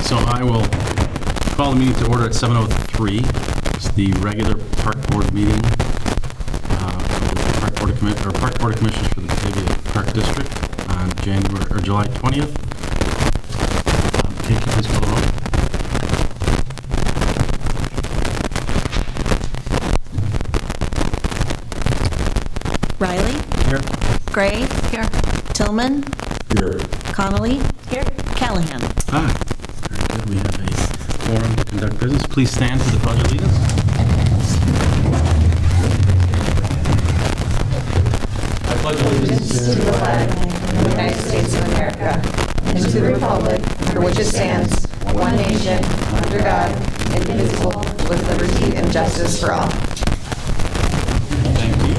So I will call the meeting to order at 7:03. It's the regular Park Board meeting, Park Board of Commissioners for the Batavia Park District on July 20th. Kate, please call the roll. Riley? Here. Gray? Here. Tillman? Here. Connolly? Here. Callahan? Hi. Very good. We have a forum to conduct business. Please stand for the Pledge of Allegiance. I pledge allegiance to the flag of the United States of America and to the republic for which it stands, one nation, under God, indivisible, with liberty and justice for all. Thank you.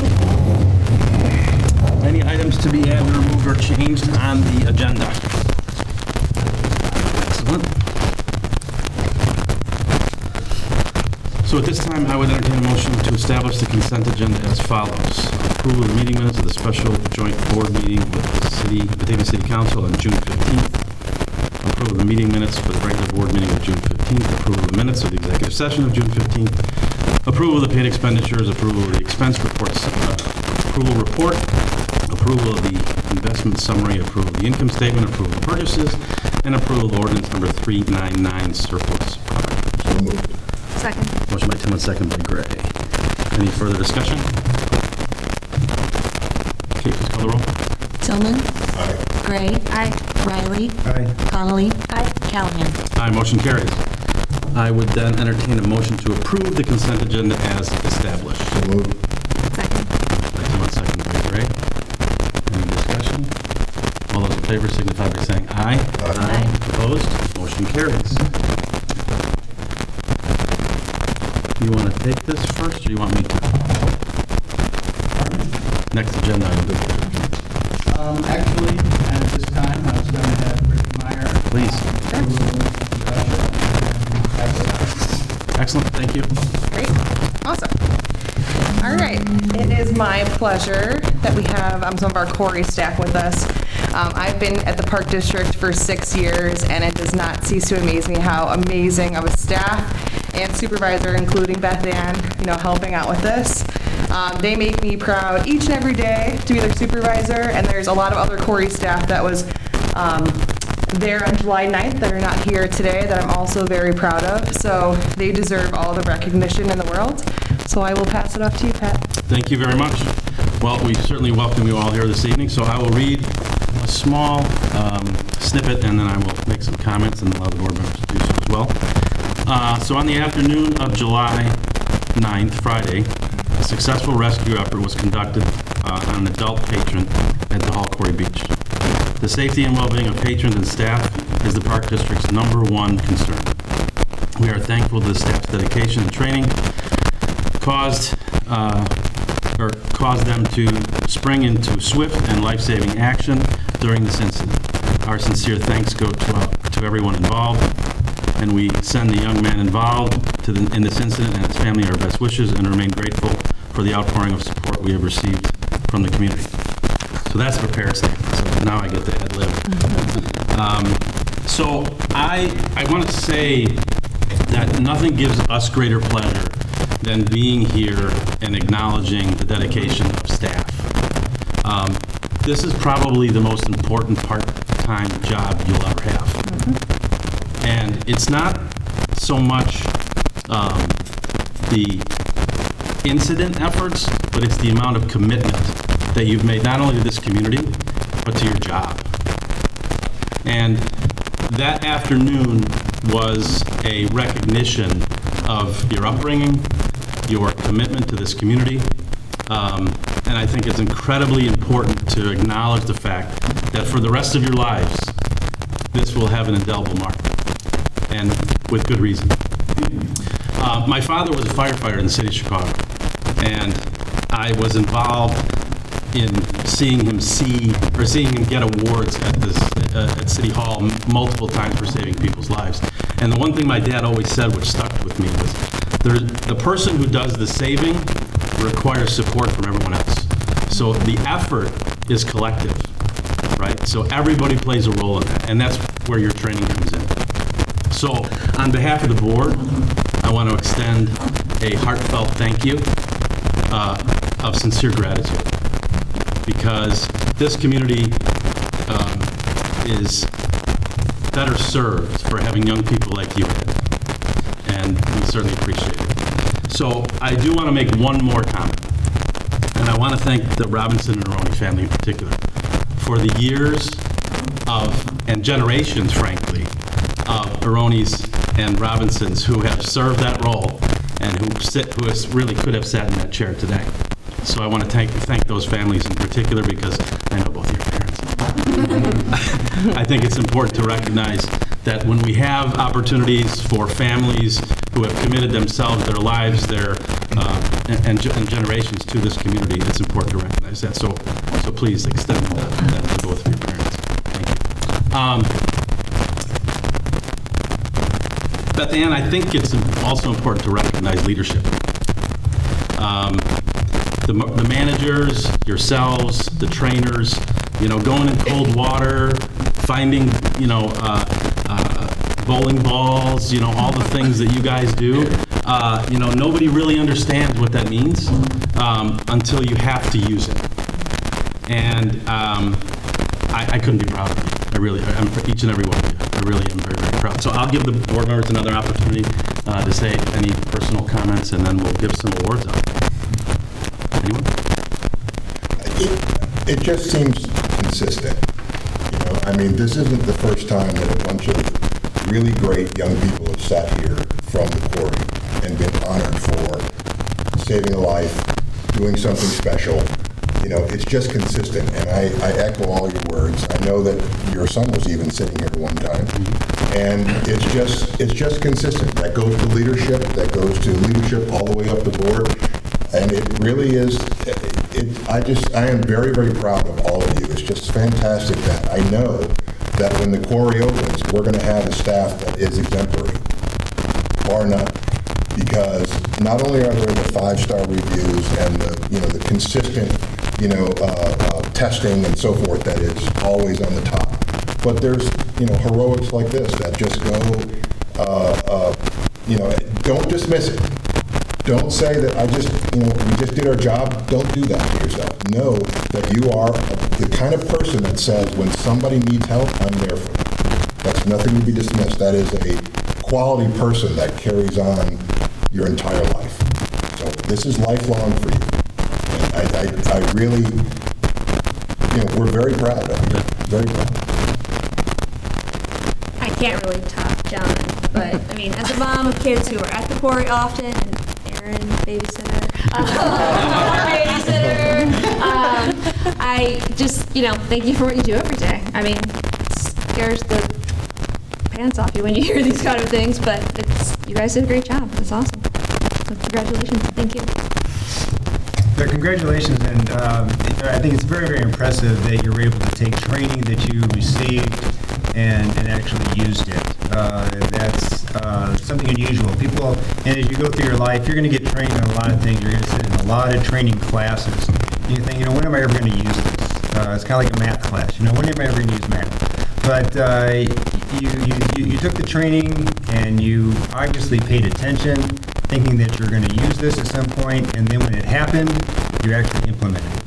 Any items to be added, removed, or changed on the agenda? Excellent. So at this time, I would entertain a motion to establish the consent agenda as follows. Approval of the meeting minutes of the special joint board meeting with the Batavia City Council on June 15th. Approval of the meeting minutes for the regular board meeting of June 15th. Approval of the minutes of the executive session of June 15th. Approval of the paid expenditures. Approval of the expense reports. Approval report. Approval of the investment summary. Approval of the income statement. Approval of purchases. And approval of ordinance number 399, surplus property. So moved. Second. Motion by Tillman, second by Gray. Any further discussion? Kate, please call the roll. Tillman? Aye. Gray? Aye. Riley? Aye. Connolly? Aye. Callahan? Aye, motion carries. I would then entertain a motion to approve the consent agenda as established. So moved. Second. By Tillman, second by Gray. Any discussion? All those in favor signify by saying aye. Aye. Opposed? Motion carries. Do you want to take this first, or you want me to? Next agenda item. Actually, at this time, I was going to have Rick Meyer. Please. Excellent, thank you. Great. Awesome. All right. It is my pleasure that we have some of our Quarry staff with us. I've been at the Park District for 6 years, and it does not cease to amaze me how amazing of a staff and supervisor, including Beth Ann, helping out with this. They make me proud each and every day to be their supervisor, and there's a lot of other Quarry staff that was there on July 9th that are not here today that I'm also very proud of. So they deserve all the recognition in the world. So I will pass it off to you, Pat. Thank you very much. Well, we certainly welcome you all here this evening, so I will read a small snippet, and then I will make some comments and allow the board members to do so as well. So on the afternoon of July 9th, Friday, a successful rescue effort was conducted on an adult patron at the Hall Quarry Beach. The safety and well-being of patrons and staff is the Park District's #1 concern. We are thankful to the staff's dedication and training caused them to spring into swift and life-saving action during this incident. Our sincere thanks go to everyone involved, and we send the young man involved in this incident and his family our best wishes and remain grateful for the outpouring of support we have received from the community. So that's a prepared statement, so now I get to ad lib. So I want to say that nothing gives us greater pleasure than being here and acknowledging the dedication of staff. This is probably the most important part-time job you'll ever have. And it's not so much the incident efforts, but it's the amount of commitment that you've made not only to this community, but to your job. And that afternoon was a recognition of your upbringing, your commitment to this community, and I think it's incredibly important to acknowledge the fact that for the rest of your lives, this will have an indelible mark, and with good reason. My father was a firefighter in the city of Chicago, and I was involved in seeing him get awards at City Hall multiple times for saving people's lives. And the one thing my dad always said, which stuck with me, was the person who does the saving requires support from everyone else. So the effort is collective, right? So everybody plays a role in that, and that's where your training comes in. So on behalf of the board, I want to extend a heartfelt thank you of sincere gratitude, because this community is better served for having young people like you in it, and we certainly appreciate it. So I do want to make one more comment, and I want to thank the Robinson and Aroni family in particular for the years of, and generations, frankly, of Aronis and Robinsons who have served that role and who really could have sat in that chair today. So I want to thank those families in particular, because I know both your parents. I think it's important to recognize that when we have opportunities for families who have committed themselves, their lives, and generations to this community, it's important to recognize that. So please extend that to both of your parents. Thank you. Beth Ann, I think it's also important to recognize leadership. The managers, yourselves, the trainers, going in cold water, finding, bowling balls, all the things that you guys do. Nobody really understands what that means until you have to use it. And I couldn't be proud of you. I really am, for each and every one of you. I really am very, very proud. So I'll give the board members another opportunity to say any personal comments, and then we'll give some awards out. Anyone? It just seems consistent. This isn't the first time that a bunch of really great young people have sat here from the Quarry and been honored for saving a life, doing something special. It's just consistent, and I echo all your words. I know that your son was even sitting here one time, and it's just consistent. That goes to leadership, that goes to leadership all the way up the board, and it really is. I am very, very proud of all of you. It's just fantastic that I know that when the Quarry opens, we're going to have a staff that is exemplary, bar none. Because not only are there the 5-star reviews and the consistent testing and so forth that is always on the top, but there's heroics like this that just go don't dismiss it. Don't say that we just did our job. Don't do that to yourself. Know that you are the kind of person that says when somebody needs help, I'm there for them. That's nothing to be dismissed. That is a quality person that carries on your entire life. So this is lifelong for you. And I really, we're very proud of you. Very proud. I can't really top John, but as a mom of kids who are at the Quarry often, and Aaron, babysitter, I just, thank you for what you do every day. It scares the pants off you when you hear these kind of things, but you guys did a great job. It's awesome. So congratulations. Thank you. So congratulations, and I think it's very, very impressive that you were able to take training that you received and actually used it. That's something unusual. People, and as you go through your life, you're going to get trained on a lot of things. You're going to sit in a lot of training classes. And you think, when am I ever going to use this? It's kind of like a math class. When am I ever going to use math? But you took the training, and you obviously paid attention, thinking that you're going to use this at some point, and then when it happened, you actually implemented it.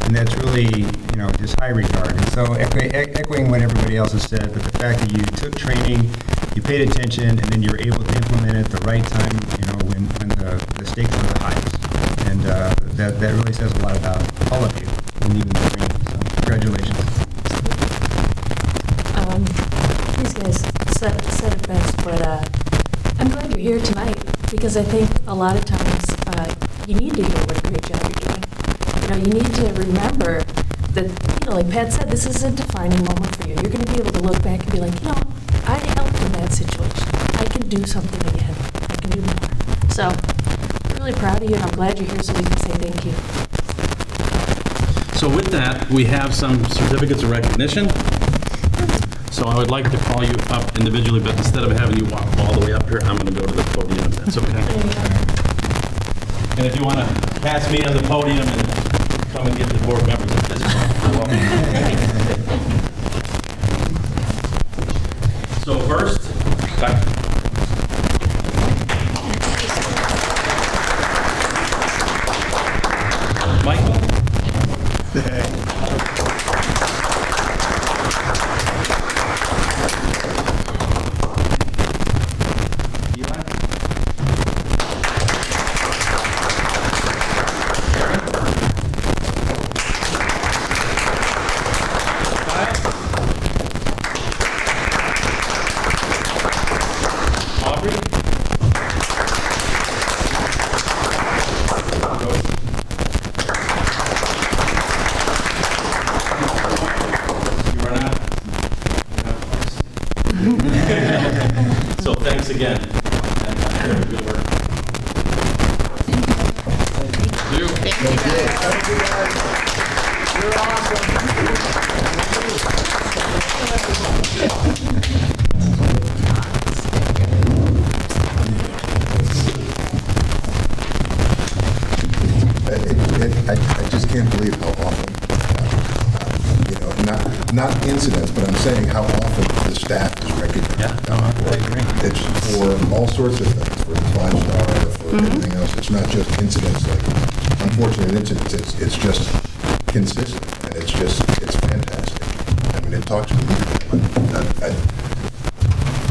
And that's really, just high regard. And so echoing what everybody else has said, but the fact that you took training, you paid attention, and then you were able to implement it at the right time, when the stakes were the highest. And that really says a lot about all of you, and even the training. So congratulations. These guys said it best, but I'm glad you're here tonight, because I think a lot of times you need to hear what a great job you're doing. You need to remember that, like Pat said, this is a defining moment for you. You're going to be able to look back and be like, I helped in that situation. I can do something again. I can do more. So I'm really proud of you, and I'm glad you're here so we can say thank you. So with that, we have some certificates of recognition. So I would like to call you up individually, but instead of having you walk all the way up here, I'm going to go to the podium, if that's okay. And if you want to pass me on the podium and come and get the board members at this point, you're welcome. So first, Michael? So thanks again. And good work. I just can't believe how often, not incidents, but I'm saying how often the staff is recognized. Yeah, no, I agree. It's for all sorts of things, for the 5-star, for everything else. It's not just incidents like unfortunate incidents. It's just consistent, and it's fantastic. I mean, it talks to me.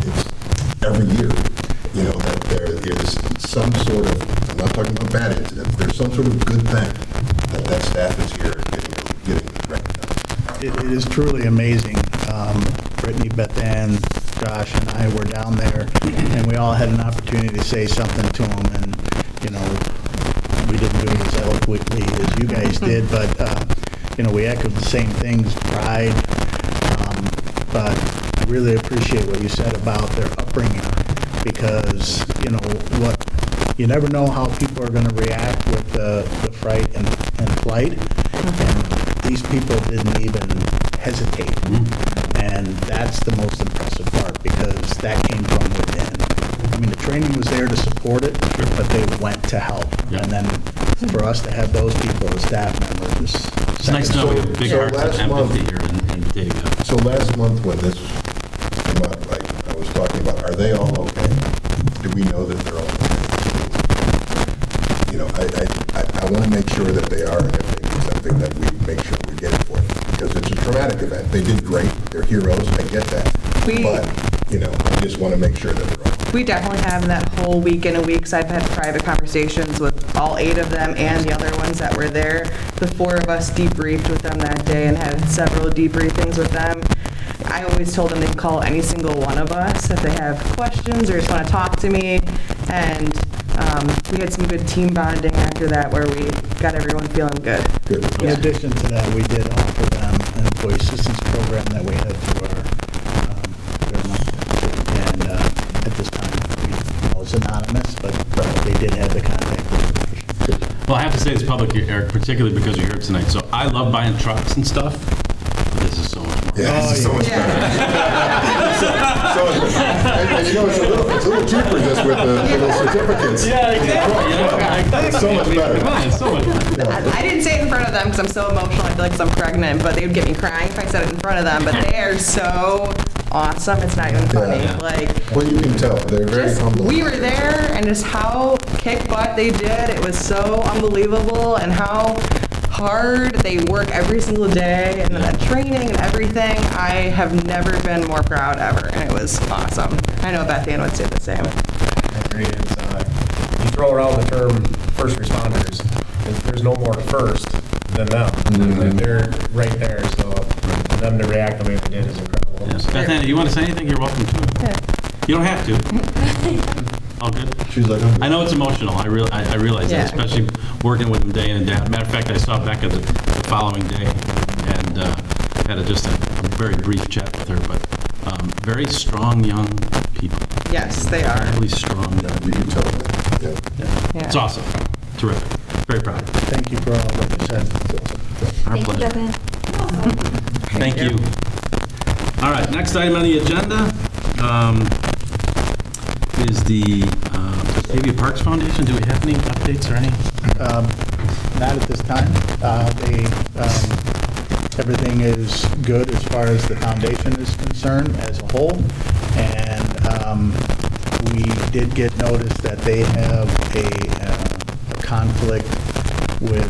It's every year, that there is some sort of, I'm not talking about bad incidents, there's some sort of good thing that staff is here getting recognized. It is truly amazing. Brittany, Beth Ann, Josh, and I were down there, and we all had an opportunity to say something to them, and, we didn't do it as eloquently as you guys did, but, we echoed the same things, pride, but I really appreciate what you said about their upbringing, because, you never know how people are going to react with the fright and flight, and these people didn't even hesitate. And that's the most impressive part, because that came from within. I mean, the training was there to support it, but they went to help. Yeah. And then for us to have those people as staff members is It's nice to know we have big So hearts last and month- empathy here in Batavia. So last month when this came up, I was talking about, are they all okay? Do we know that they're all okay? I want to make sure that they are, and if they need something, that we make sure we get it for them. Because it's a traumatic event. They did great. They're heroes. I get that. But, I just want to make sure that they're all okay. We definitely have that whole weekend and weeks. I've had private conversations with all 8 of them and the other ones that were there. The 4 of us debriefed with them that day and had several debriefings with them. I always told them they can call any single one of us if they have questions or just want to talk to me. And we had some good team bonding after that where we got everyone feeling good. Good. In addition to that, we did offer them an employee assistance program that we had through our government. And at this time, it's anonymous, but they did have the contact information. Well, I have to say this publicly, Eric, particularly because you're here tonight. So I love buying trucks and stuff, but this is so much more. Yeah, this is so much better. And it's a little cheaper just with the certificates. Yeah, exactly. It's so much better. Come on, it's so much better. I didn't say it in front of them because I'm so emotional. I feel like I'm pregnant, but they would get me crying if I said it in front of them. But they are so awesome. It's not even funny. Yeah. Well, you can tell. They're very humble. We were there, and just how kick butt they did. It was so unbelievable, and how hard they work every single day, and that training and everything. I have never been more proud ever, and it was awesome. I know Beth Ann would say the same. I agree. You throw around the term first responders, there's no more first than them. And they're right there, so for them to react the way they did is incredible. Yes. Beth Ann, you want to say anything? You're welcome to. You don't have to. All good? She's like, I know it's emotional. I realize that, especially working with them day in and day out. Matter of fact, I saw Becca the following day and had just a very brief chat with her, but very strong young people. Yes, they are. Really strong young you can tell. Yeah. Yeah. It's awesome. Terrific. Very proud. Thank you for all what you said. Our Thank you, pleasure. Beth Ann. Thank you. All right, next item on the agenda is the Batavia Parks Foundation. Do we have any updates or any? Not at this time. Everything is good as far as the foundation is concerned as a whole. And we did get notice that they have a conflict with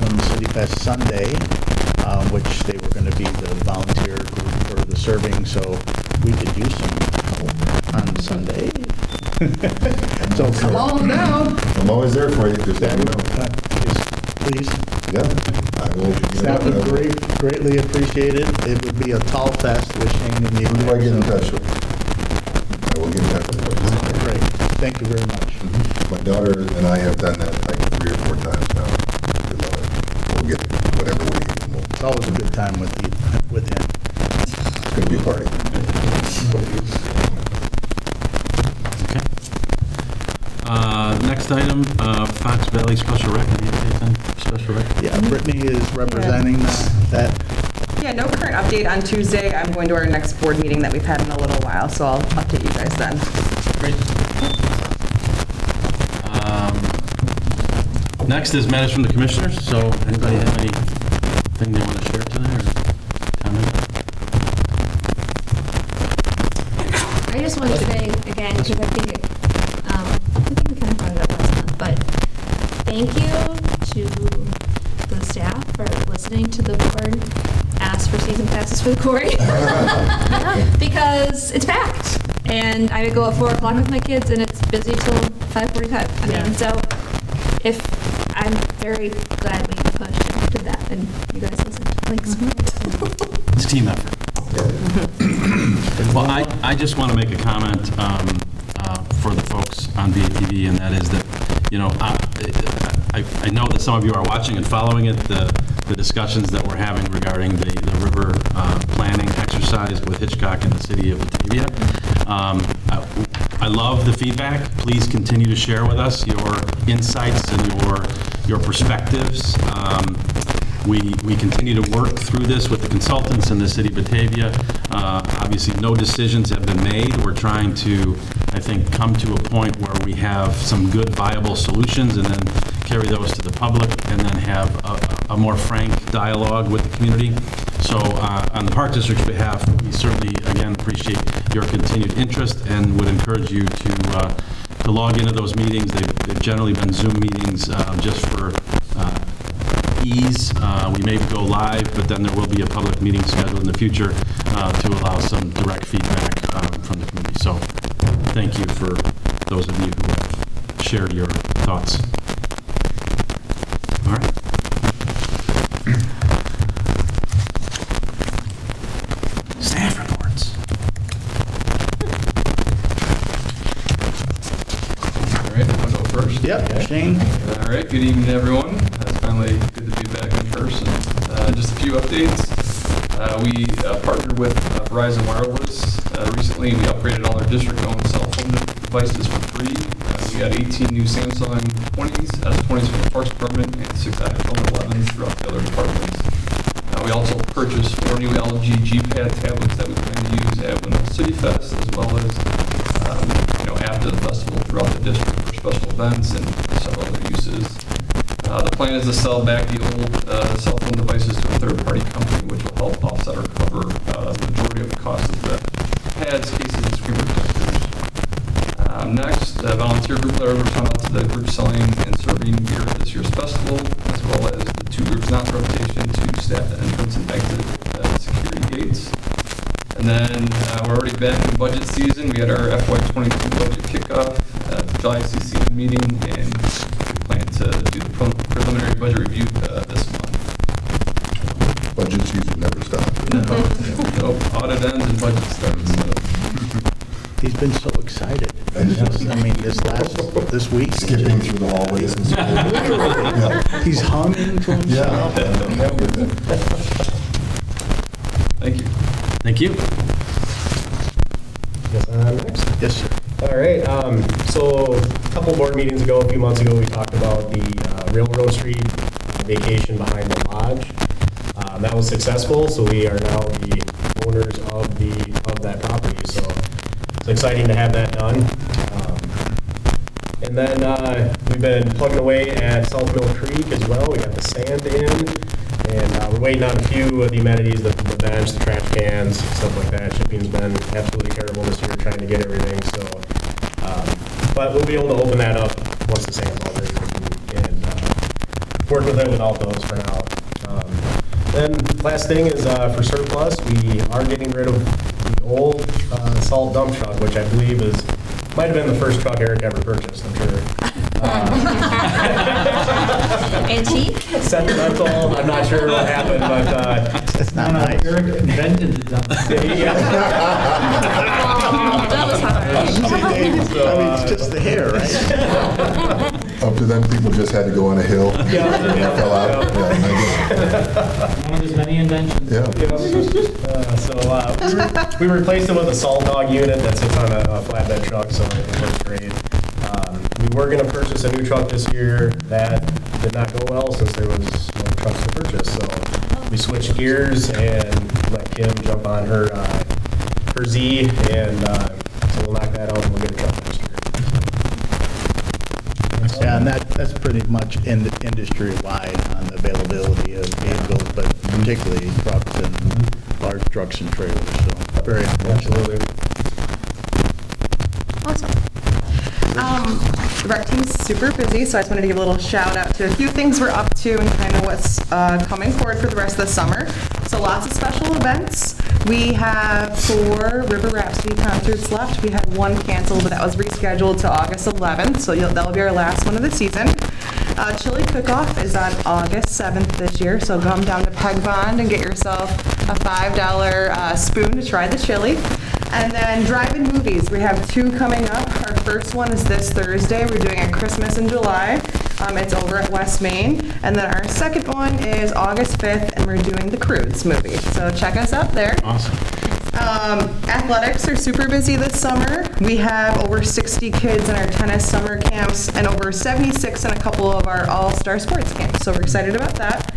when the City Fest Sunday, which they were going to be the volunteer group for the serving, so we could use some on Sunday. So come on down. I'm always there for you, just let me know. Please. Yeah, I will. That would be greatly appreciated. It would be a tall fest with Shane and you. Who do I get in touch with? I will get in touch with you. Great. Thank you very much. My daughter and I have done that like 3 or 4 times now. We love it. We'll get whatever we need. And It's always a good time with him. it's going to be a party. Okay. Next item, Fox Valley Special Rec. Any updates on Special Rec? Yeah, Brittany is representing that. Yeah, no current update on Tuesday. I'm going to our next board meeting that we've had in a little while, so I'll update you guys then. Great. Next is matters from the commissioners. So anybody have anything they want to share tonight or comment? I just want to say again, because I think we kind of brought it up last month, but thank you to the staff for listening to the board ask for season passes for the quarry. Because it's packed. And I would go at 4 o'clock with my kids and it's busy till 5:45. I mean, so I'm very glad we pushed and did that and you guys listened. Thanks. It's a team effort. Well, I just want to make a comment for the folks on BATV, and that is that, you know, I know that some of you are watching and following it, the discussions that we're having regarding the river planning exercise with Hitchcock and the city of Batavia. I love the feedback. Please continue to share with us your insights and your perspectives. We continue to work through this with the consultants in the city of Batavia. Obviously, no decisions have been made. We're trying to, I think, come to a point where we have some good, viable solutions and then carry those to the public and then have a more frank dialogue with the community. So on the Park District's behalf, we certainly, again, appreciate your continued interest and would encourage you to log into those meetings. They've generally been Zoom meetings just for ease. We may go live, but then there will be a public meeting scheduled in the future to allow some direct feedback from the community. So thank you for those of you who have shared your thoughts. All right. Staff reports. All right, I'll go first. Yep, Shane. All right, good evening, everyone. It's finally good to be back in person. Just a few updates. We partnered with Verizon Wireless. Recently, we upgraded all our district-owned cell phone devices for free. We got 18 new Samsung 20s, S20s from the Parks Department, and 6 iPhone 11s throughout the other departments. We also purchased 4 new LG G-Pad tablets that we plan to use at Windmill City Fest, as well as after the festival throughout the district for special events and several other uses. The plan is to sell back the old cell phone devices to a third-party company, which will help offset or cover the majority of the cost of the pads, cases, and screen protectors. Next, the volunteer group letters were sent out to the group selling and serving beer at this year's festival, as well as the 2 groups not in rotation to staff the entrance and exit security gates. And then we're already back in budget season. We had our FY22 budget kickoff at the July CCM meeting, and we plan to do the preliminary budget review this month. Budget season never stops. No, audit ends and budget starts. So. He's been so excited. This week. Skipping through the hallways. And yeah. He's humming to himself. Thank you. Thank you. Yes, I'm next. Yes, sir. All right. So a couple board meetings ago, a few months ago, we talked about the Railroad Street vacation behind the lodge. That was successful, so we are now the owners of that property. So it's exciting to have that done. And then we've been plugging away at South Mill Creek as well. We got the sand in, and we're waiting on a few of the amenities, the bench, the trash cans, stuff like that. Shipping's been absolutely terrible this year trying to get everything. So But we'll be able to open that up once the sand's all ready and work with it without those for now. Then last thing is for surplus, we are getting rid of the old salt dump truck, which I believe might have been the first truck Eric ever purchased, I'm sure. Antique? Sentimental, I'm not sure what happened, but It's not nice. Eric invented the dump. That was hard. It's just the hair, right? Up to then, people just had to go on a hill. Fell out. One of his many inventions. Yeah. We replaced it with a salt dog unit that sits on a flatbed truck, so it works great. We were going to purchase a new truck this year. That did not go well since there was no trucks to purchase. So we switched gears and let Kim jump on her Z, and so we'll knock that out and we'll get a truck next year. Yeah, and that's pretty much industry-wide on the availability of vehicles, but particularly trucks and large trucks and trailers, so very unfortunate. Absolutely. Awesome. The rec team's super busy, so I just wanted to give a little shout out to a few things we're up to and kind of what's coming forward for the rest of the summer. So lots of special events. We have 4 River Rhapsody concerts left. We had 1 canceled, but that was rescheduled to August 11th, so that'll be our last one of the season. Chili Cook-Off is on August 7th this year, so come down to Peg Bond and get yourself a $5 spoon to try the chili. And then drive-in movies. We have 2 coming up. Our first one is this Thursday. We're doing a Christmas in July. It's over at West Main. And then our second one is August 5th, and we're doing the Cruise movie. So check us out there. Awesome. Athletics are super busy this summer. We have over 60 kids in our tennis summer camps and over 76 in a couple of our all-star sports camps. So we're excited about that.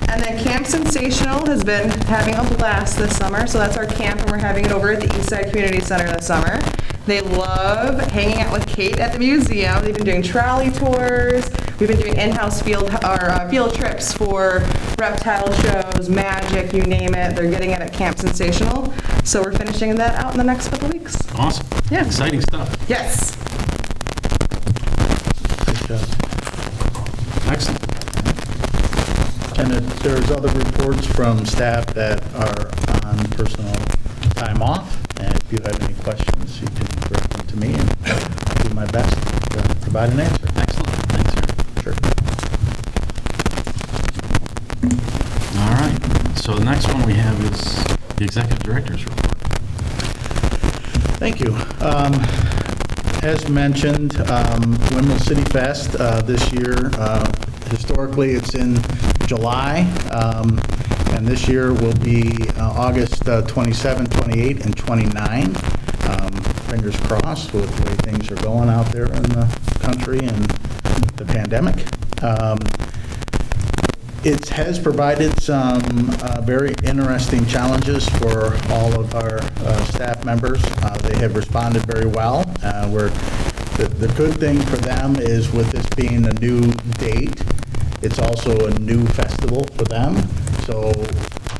And then Camp Sensational has been having a blast this summer. So that's our camp, and we're having it over at the Eastside Community Center this summer. They love hanging out with Kate at the museum. They've been doing trolley tours. We've been doing in-house field trips for reptile shows, magic, you name it. They're getting it at Camp Sensational. So we're finishing that out in the next couple weeks. Awesome. Yeah. Exciting stuff. Yes. Good job. Excellent. And there's other reports from staff that are on personal time off. And if you have any questions, you can direct them to me, and I'll do my best to provide an answer. Excellent. Thanks, sir. Sure. All right. So the next one we have is the Executive Director's Report. Thank you. As mentioned, Windmill City Fest this year, historically it's in July, and this year will be August 27, 28, and 29. Fingers crossed with the way things are going out there in the country and the pandemic. It has provided some very interesting challenges for all of our staff members. They have responded very well. The good thing for them is with this being a new date, it's also a new festival for them, so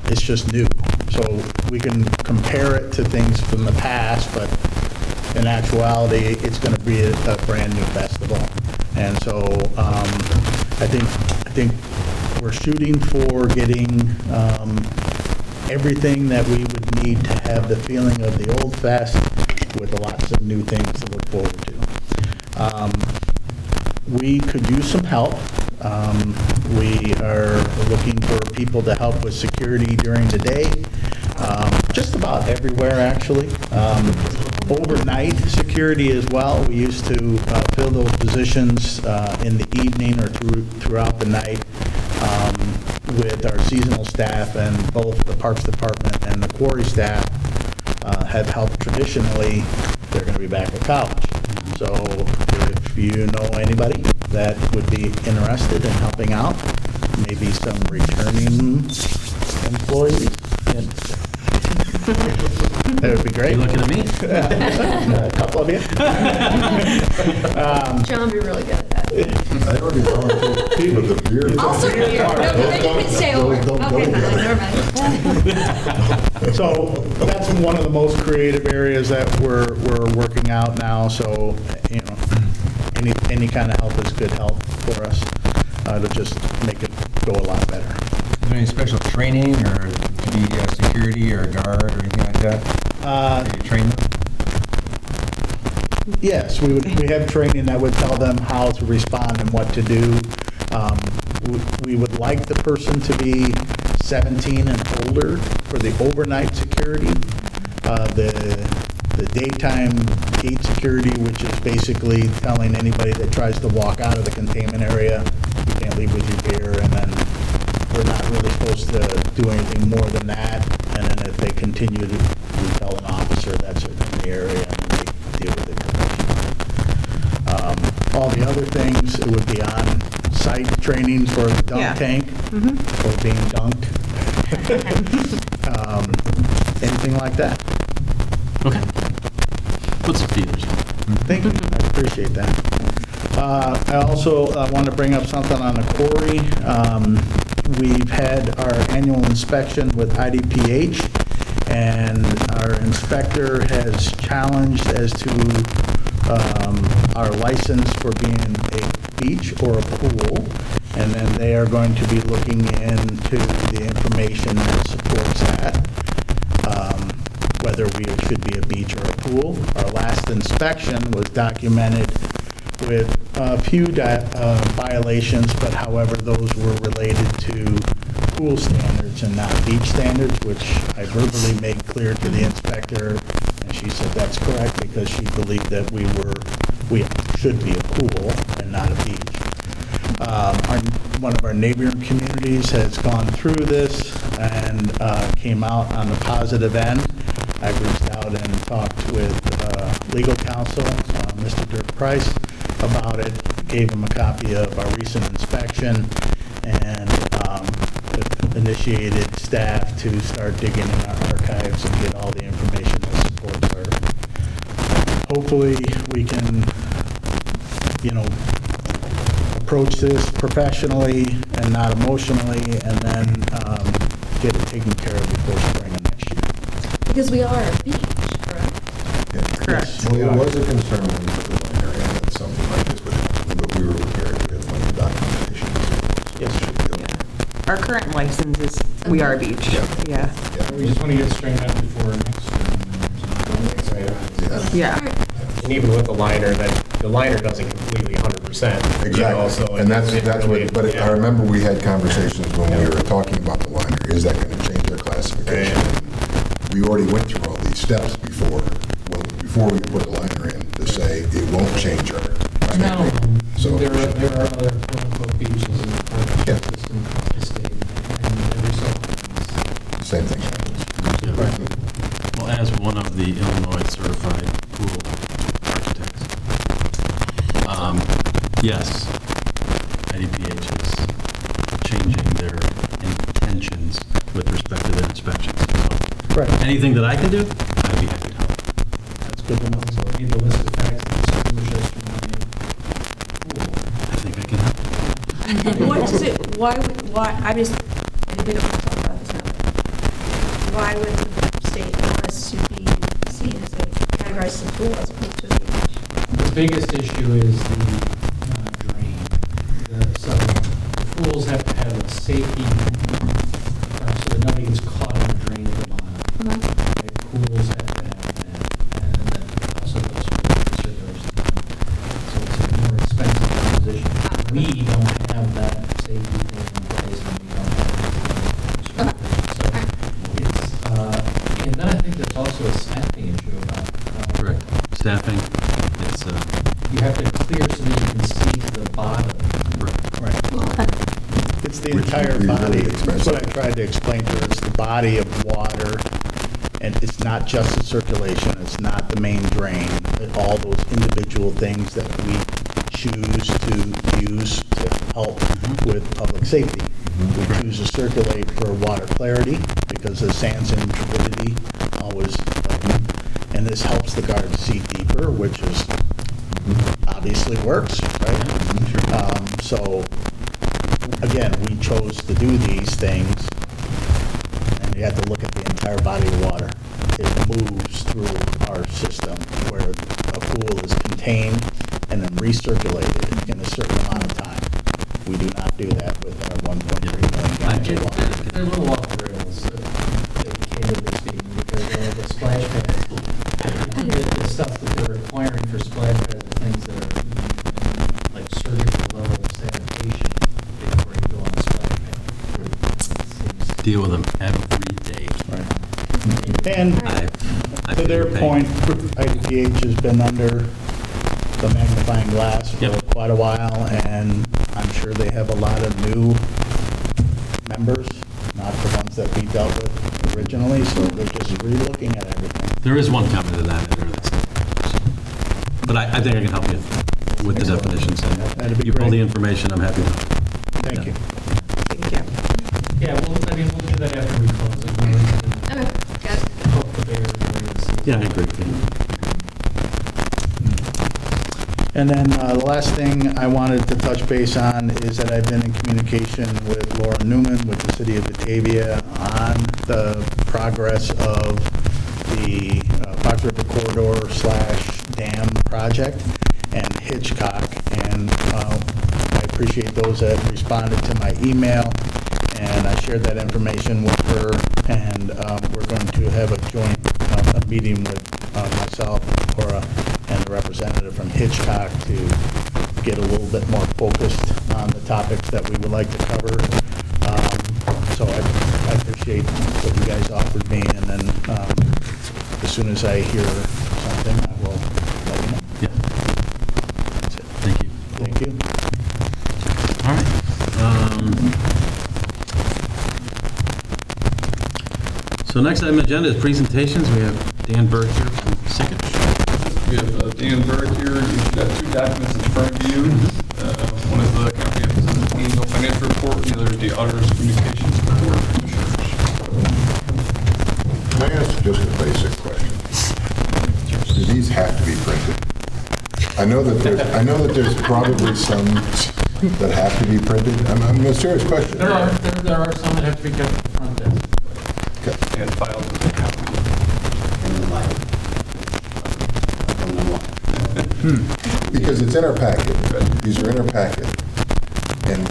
it's just new. So we can compare it to things from the past, but in actuality, it's going to be a brand new festival. And so I think we're shooting for getting everything that we would need to have the feeling of the old fest with lots of new things to look forward to. We could use some help. We are looking for people to help with security during the day, just about everywhere actually. Overnight security as well. We used to fill those positions in the evening or throughout the night with our seasonal staff, and both the Parks Department and the Quarry Staff have helped traditionally. They're going to be back at college. So if you know anybody that would be interested in helping out, maybe some returning employees, that would be great. You looking at me? A couple of you. John would be really good at that. I already volunteered with the beer. Also here. No, then you can stay over. Okay, fine, never mind. So that's one of the most creative areas that we're working out now. So, any kind of help is good help for us to just make it go a lot better. Is there any special training or to be security or guard or anything like that? Do you train them? Yes, we have training that would tell them how to respond and what to do. We would like the person to be 17 and older for the overnight security. The daytime gate security, which is basically telling anybody that tries to walk out of the containment area, you can't leave with your gear, and then we're not really supposed to do anything more than that. And then if they continue to, we tell an officer that's in the area, and they deal with it professionally. All the other things, it would be on-site training for the dunk tank, or being dunked. Anything like that. Okay. Put some feelers. Thank you, I appreciate that. I also want to bring up something on the quarry. We've had our annual inspection with IDPH, and our inspector has challenged as to our license for being a beach or a pool, and then they are going to be looking into the information that supports that. Whether we should be a beach or a pool. Our last inspection was documented with a few violations, but however, those were related to pool standards and not beach standards, which I verbally made clear to the inspector, and she said that's correct because she believed that we should be a pool and not a beach. One of our neighboring communities has gone through this and came out on the positive end. I reached out and talked with legal counsel, Mr. Dirk Price, about it, gave him a copy of our recent inspection, and initiated staff to start digging in our archives and get all the information that supports our. Hopefully, we can, approach this professionally and not emotionally, and then get it taken care of before spring of next year. Because we are a beach, correct? Correct. Well, it was a concern when we put the line area that something like this would happen, but we were prepared with plenty of documentation. Yes. Should be okay. Our current license is, we are a beach. Yeah. We just want to get it straightened out before next year. Yeah. And even with the liner, the liner doesn't completely 100%. Exactly. So And that's what, but I remember we had conversations when we were talking about the liner. Is that going to change their classification? We already went through all these steps before we put the liner in to say it won't change our. No, So there are other quote-unquote beaches in the park system across the state, and every so often same thing. Well, as one of the Illinois certified pool architects, yes, IDPH is changing their intentions with respect to their inspections. So Right. anything that I can do, I'd be happy to help. That's good to know. So we need the list of facts that distinguish us from the pool. I think I can help. What is it, why, I just, and we don't want to talk about this now. Why would the state want us to be seen as a categorized as a pool as opposed to a beach? The biggest issue is the drain. So the pools have to have a safety, so that nobody gets caught in the drain at the bottom. Okay, pools have to have that, and then also goes for the circulation. So it's a more expensive proposition. We don't have that safety thing in place, and we don't have that. So it's, and then I think there's also a staffing issue about. Correct. Staffing, it's, You have to clear so that you can see to the bottom. Right. It's the Which entire would be really body. That's expensive. what I tried to explain to her. It's the body of water, and it's not just the circulation, it's not the main drain, but all those individual things that we choose to use to help with public safety. We choose to circulate for water clarity, because the sands and turbidity always, and this helps the guard see deeper, which is obviously works, right? So, again, we chose to do these things, and you have to look at the entire body of water. It moves through our system, where a pool is contained and then recirculated in a certain amount of time. We do not do that with our 1.3 million gallons of water. They're a little off the rails, candidly speaking, because the splash pads, the stuff that they're requiring for splash pads are things that are like surgical level sanitation before you go on the splash pad. Deal with them every day. Right. And I to their feel your point, pain. IDPH has been under the magnifying glass for Yep. quite a while, and I'm sure they have a lot of new members, not the ones that we dealt with originally, so they're just re-looking at everything. There is one comment to that. But I think I can help you with the definitions. That'd And be you pull great. the information, I'm happy to. Thank you. Thank you. Yeah, we'll do that after we close it. Okay, got it. Poke the bear and see. Yeah, I agree. And then the last thing I wanted to touch base on is that I've been in communication with Laura Newman with the city of Batavia on the progress of the Fox River Corridor / dam project and Hitchcock. And I appreciate those that responded to my email, and I shared that information with her, and we're going to have a joint a meeting with myself, Laura, and a representative from Hitchcock to get a little bit more focused on the topics that we would like to cover. So I appreciate what you guys offered me, and then as soon as I hear something, I will let you know. Yeah. That's it. Thank you. Thank you. All right. So next item on the agenda is presentations. We have Dan Berg here from Sickich. We have Dan Berg here. You've got two documents in front of you. One is the comprehensive annual financial report, and the other is the auditor's communications report. Can I ask just a basic question? Do these have to be printed? I know that there's probably some that have to be printed. I'm a serious question. There are some that have to be kept at the front desk. Okay. And filed with the county. Because it's in our packet. These are in our packet. And,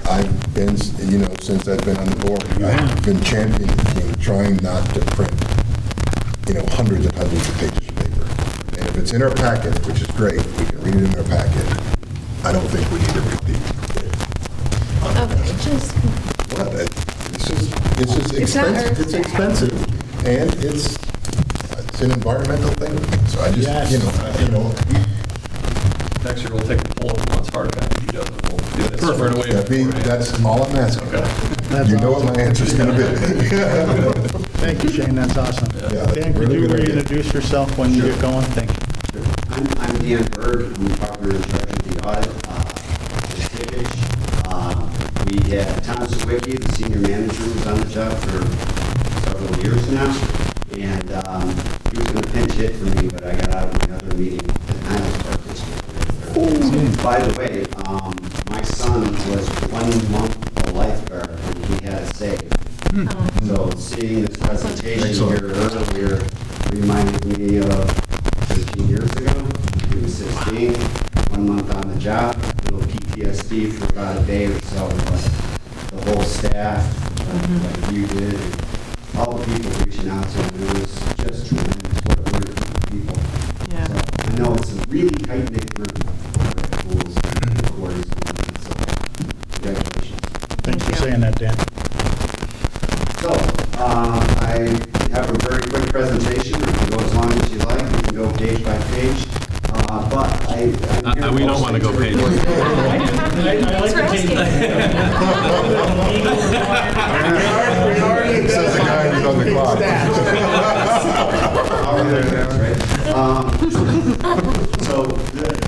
I've been, since I've been on the board, I've been championing, trying not to print, hundreds and hundreds of pages of paper. And if it's in our packet, which is great, we can read it in our packet, I don't think we need to repeat. Okay, just, Well, it's just It's not expensive. It's earth-shattering. expensive, and it's an environmental thing. So I just, Yes. Next year, we'll take the poll once hard copy does it. We'll do this right away. That's all I'm asking. Okay. That's You know what my answer's gonna be. Thank you, Shane, that's awesome. Yeah, that's Dan, a could really you good idea. reintroduce yourself when you get going? Thank you. I'm Dan Berg. I'm the partner in charge of the audit at Sickich. We had Thomas Sawicki, the senior manager, who's on the job for several years now. And he was going to pinch hit for me, but I got out of another meeting at the Park District. By the way, my son was 1 month a lifeguard and he had a save. So seeing this presentation here earlier reminded me of 15 years ago. He was 16, 1 month on the job, little PTSD for about a day or so, but the whole staff, like you did, all the people reaching out to him, it was just tremendous. What a wonderful people. Yeah. So I know it's a really tight-knit group of schools and quarries, so congratulations. Thanks for saying that, Dan. So, I have a very quick presentation. We can go as long as you like. We can go page by page. But We don't want to go page. I like to take. Says the guy who's on the clock. So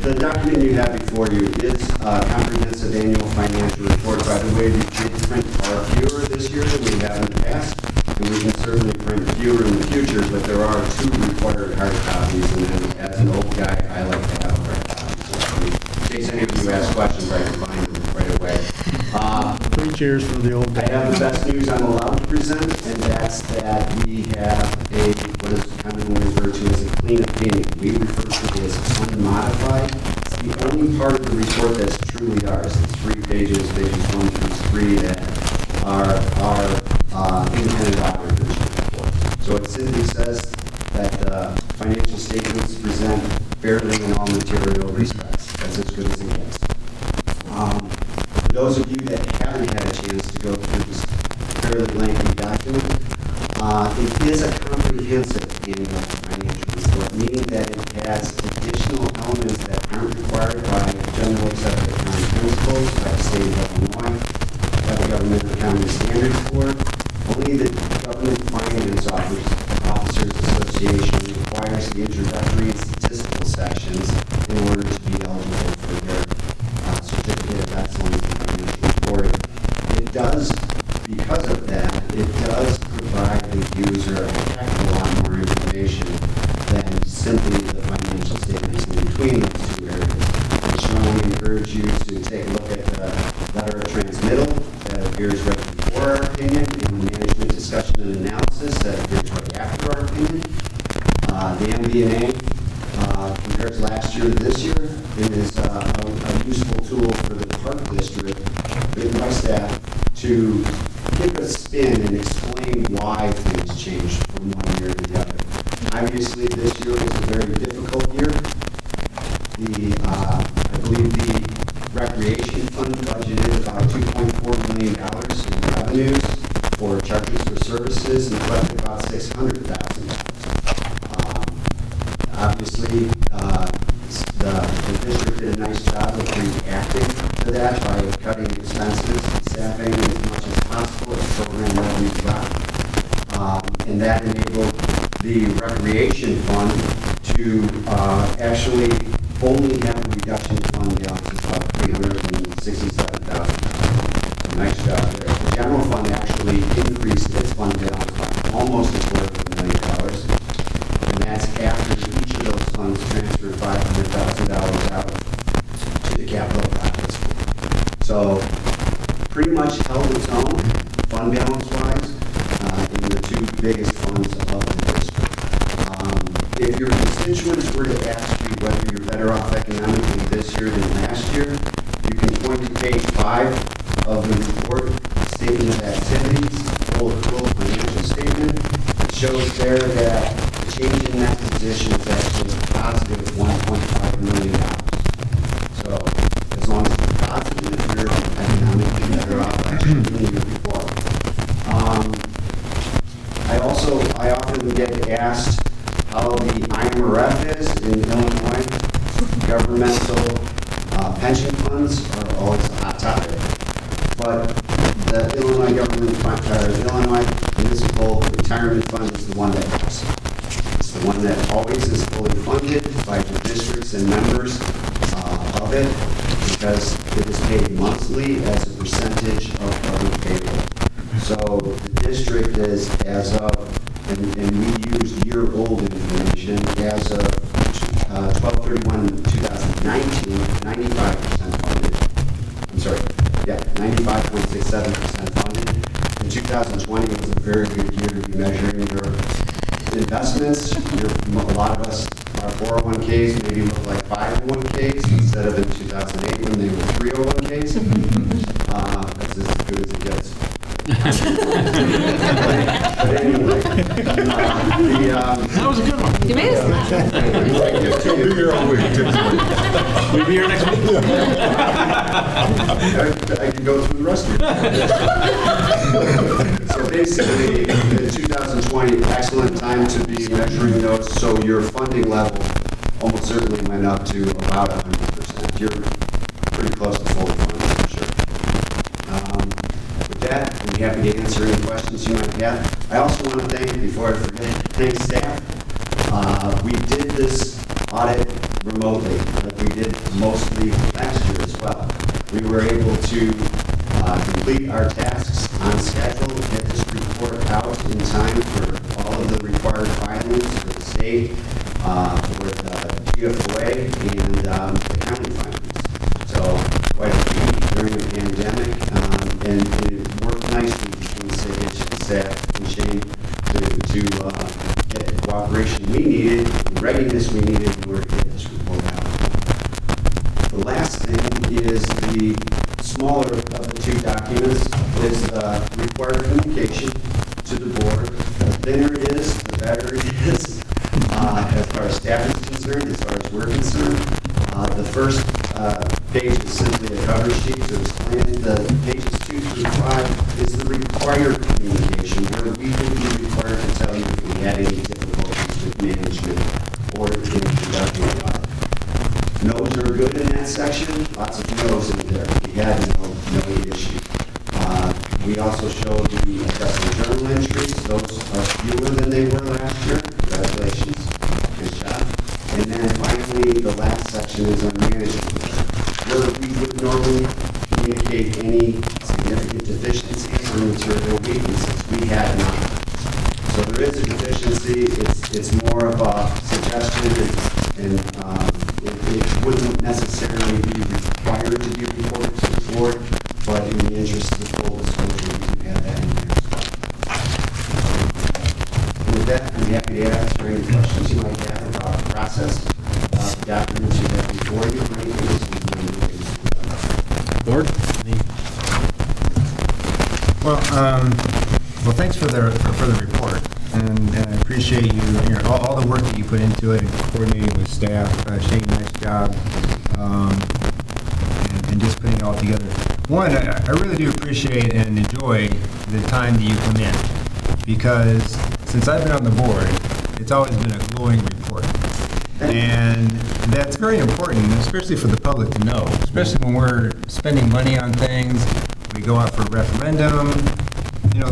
the document you have before you is a comprehensive annual financial report. By the way, we did print far fewer this year than we have in the past, and we can certainly print fewer in the future, but there are 2 required hard copies, and then as an old guy, I like to have a hard copy. So in case any of you ask questions, I can find them right away. 3 cheers for the old I guy. have the best news I'm allowed to present, and that's that we have what is commonly referred to as a clean opinion. We refer to it as unmodified the only part of the report that's truly ours, it's 3 pages, pages 1 through 3, that are independent auditors report. So it simply says that the financial statements present fairly in all material respects. That's as good as it gets. For those of you that haven't had a chance to go through this fairly lengthy document, it is a comprehensive annual financial report, meaning that it has additional elements that aren't required by general accepted accounting principles like the state of Illinois, that the Government Accounting Standards Board. Only the Government Finance Officers Association requires the introductory and statistical sections in order to be eligible for their certificate of excellence in financial reporting. It does, because of that, it does provide the user a heck of a lot more information than simply the financial statements in between those two areas. I strongly encourage you to take a look at the letter of transmittal that appears right before our opinion, and the management discussion and analysis that appears right after our opinion. The MD&A compared to last year to this year, it is a useful tool for the Park District, written by staff, to give a spin and explain why things changed from one year to the other. Obviously, this year was a very difficult year. I believe the Recreation Fund budgeted about $2.4 million in revenues for charges for services and collected about $600,000. Obviously, the district did a nice job of reacting to that by cutting expenses and staffing as much as possible as the program revenue dropped. And that enabled the Recreation Fund to actually only have a reduction in fund balance of about $367,000. Nice job there. The General Fund actually increased its fund balance by almost $250,000. And that's after each of those funds transferred $500,000 out to the capital projects fund. So pretty much held its own fund balance-wise in the two biggest funds of the district. If your constituents were to ask you whether you're better off economically this year than last year, you can point to page 5 of the report, statement of activities, full accrual financial statement. It shows there that the change in that position is actually a positive $1.5 million. So as long as it's positive, you're economically better off than the year before. I often get asked how the IMRF is in Illinois. Governmental pension funds are always a hot topic, but the Illinois government fund, the Illinois Municipal Retirement Fund is the one that does. It's the one that always is fully funded by the districts and members of it, because it is paid monthly as a percentage of government payroll. So the district is, as of, and we used year-old information, as of 12/31/2019, 95% funded. I'm sorry, yeah, 95.67% funded. In 2020, it was a very good year to be measuring your investments. A lot of us, our 401ks maybe look like 501ks instead of in 2008 when they were 301ks. That's as good as it gets. But anyway, That was a good one. You made it. He'll be here all week, typically. We'll be here next week. I can go through the rest of it. So basically, in 2020, excellent time to be measuring those. So your funding level almost certainly went up to about 100%. You're pretty close to full funding, for sure. With that, I'm happy to answer any questions you might have. I also want to thank, before I forget, thank staff. We did this audit remotely, like we did mostly last year as well. We were able to complete our tasks on schedule, get this report out in time for all of the required filings for the state, for the GFOA, and the county filings. So quite a feat during the pandemic, and it worked nicely between Sig and staff and Shane to get the cooperation we needed, the readiness we needed in order to get this report out. last thing is the smaller of the two documents is required communication to the board. The thinner it is, the better it is, as far as staff is concerned, as far as we're concerned. The first page is simply a cover sheet to explain. The pages 2 through 5 is the required communication, where we would be required to tell you if we had any difficulties with management or in conducting the audit. No's are good in that section, lots of no's in there. We had no issue. We also show the assessment journal entries. Those are fewer than they were last year. Congratulations. Good job. And then finally, the last section is on management, where we would normally communicate any significant deficiencies or material weaknesses. We had none. So there is a deficiency. It's more of a suggestion, and it wouldn't necessarily be required to be reported to the board, but in the interest of full disclosure, we do have that in there as well. And with that, I'm happy to answer any questions you might have about the process of the documents you have before you, or anything else you want to do. Board? Well, thanks for the report, and I appreciate all the work that you put into it and coordinating with staff. Shane, nice job, and just putting it all together. One, I really do appreciate and enjoy the time that you come in, because since I've been on the board, it's always been a glowing report. And that's very important, especially for the public to know, especially when we're spending money on things, we go out for a referendum.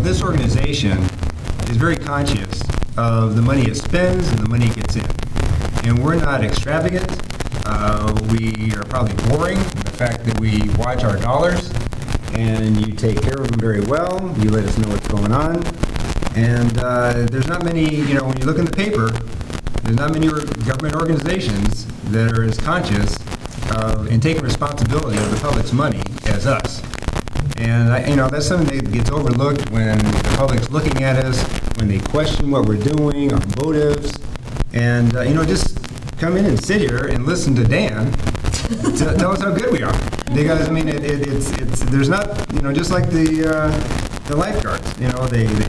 This organization is very conscious of the money it spends and the money it gets in. And we're not extravagant. We are probably boring in the fact that we watch our dollars, and you take care of them very well. You let us know what's going on. And there's not many, when you look in the paper, there's not many government organizations that are as conscious of and taking responsibility of the public's money as us. And that's something that gets overlooked when the public's looking at us, when they question what we're doing, our motives. And just come in and sit here and listen to Dan tell us how good we are. Because it's there's not just like the lifeguards. They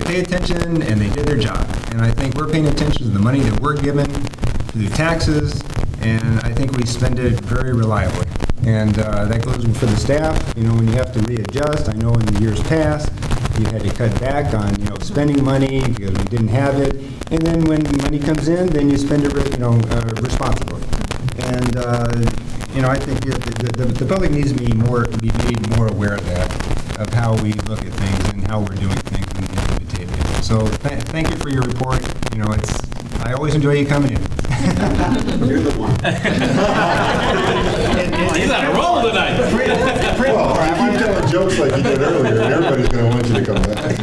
pay attention and they did their job. And I think we're paying attention to the money that we're given through taxes, and I think we spend it very reliably. And that goes for the staff. When you have to readjust, I know in the years past, you had to cut back on, spending money because we didn't have it. And then when money comes in, then you spend it, responsibly. And, I think the public needs to be made more aware of that, of how we look at things and how we're doing things in Batavia. So thank you for your report. I always enjoy you coming in. You're the one. He's on a roll tonight. Well, if you tell jokes like you did earlier, everybody's going to want you to come back.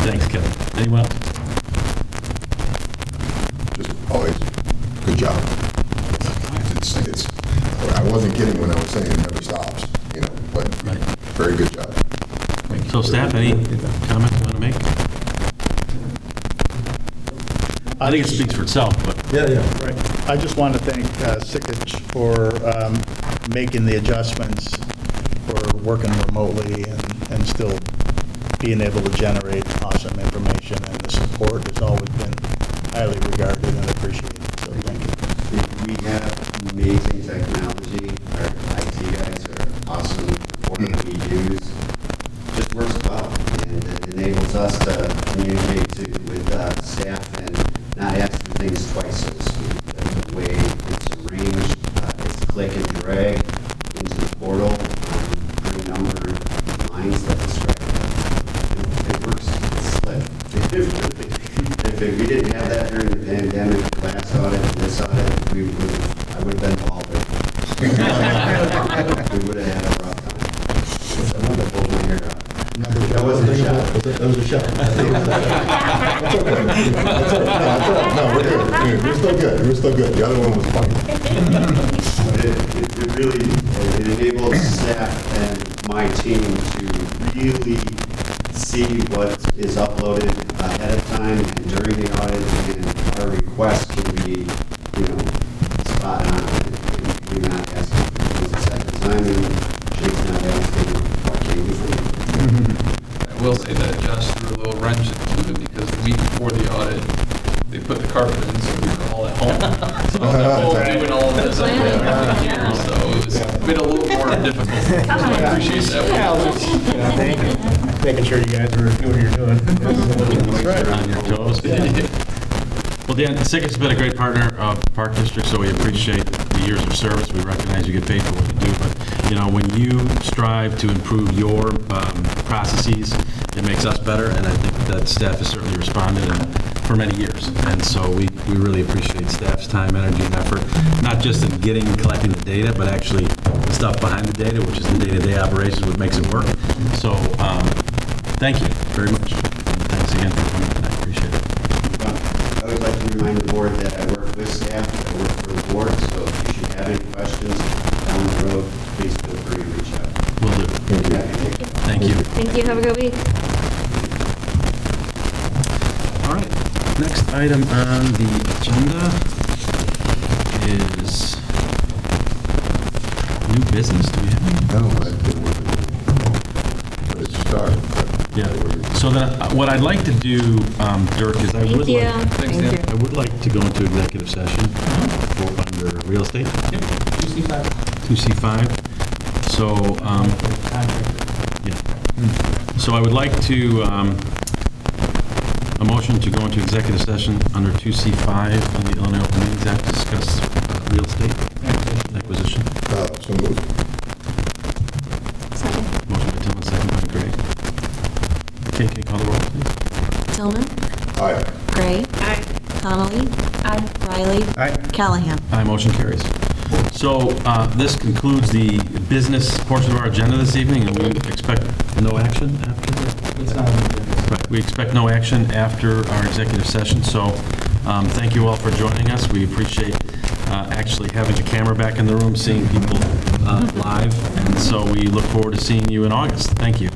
Thanks, Kevin. Anyone else? Just always, good job. I wasn't kidding when I was saying it never stops, but very good job. So staff, any comments you want to make? I think it speaks for itself, but. Yeah. Right. I just want to thank Sikich for making the adjustments, for working remotely and still being able to generate awesome information, and the support has always been highly regarded and appreciated. So thank you. We have amazing technology. Our IT guys are awesome. What we use just works well, and it enables us to communicate with staff and not ask for things twice, so to speak. The way it's arranged, it's click and drag into the portal, pre-numbered lines that describe it. It works. It's slick. If we didn't have that during the pandemic, last audit, and this audit, I would have been bald. We would have had a rough time. I wanted to hold my hair out. That wasn't a shot. That was a shot. That's okay. No, we're good. We're still good. The other one was funny. It really enables staff and my team to really see what is uploaded ahead of time and during the audit and our request can be, spot on. You're not asking for things a second time, and she's not asking what can you do. I will say that Josh threw a little wrench into it because the week before the audit, they put the carpet in, so we were all at home. So I was at home doing all of this, here, so it was made it a little more difficult. So I appreciate that. Thank you. Making sure you guys were doing what you're doing. On your toes. Well, Dan, SICK has been a great partner of the Park District, so we appreciate the years of service. We recognize you get paid for what you do, but, when you strive to improve your processes, it makes us better, and I think that staff has certainly responded for many years. And so we really appreciate staff's time, energy, and effort, not just in collecting the data, but actually the stuff behind the data, which is the day-to-day operations, what makes it work. So thank you very much. And thanks again for coming tonight. Appreciate it. I would like to remind the board that I work with staff, I work for the board, so if you should have any questions down the road, please feel free to reach out. Will do. Thank you. Thank you, have a good week. All right. Next item on the agenda is new business. Do we have any? No, I think but it started. Yeah. So then, what I'd like to do, Dirk, is I would you. like, Thank you. I would like to go into executive session for under real estate. Yep, 2C5. 2C5. So, yeah. So I would like to, a motion to go into executive session under 2C5 of the Illinois Open Meetings Act to discuss real estate acquisition. So moved. Second. Motion by Tillman, second by Gray. Okay, can you call the roll, please? Tillman. Aye. Gray. Aye. Connolly. Aye. Riley. Aye. Callahan. Aye, motion carries. So this concludes the business portion of our agenda this evening, and we expect no action after that? It's not on the agenda. Right, we expect no action after our executive session, so thank you all for joining us. We appreciate actually having the camera back in the room, seeing people live, and so we look forward to seeing you in August. Thank you.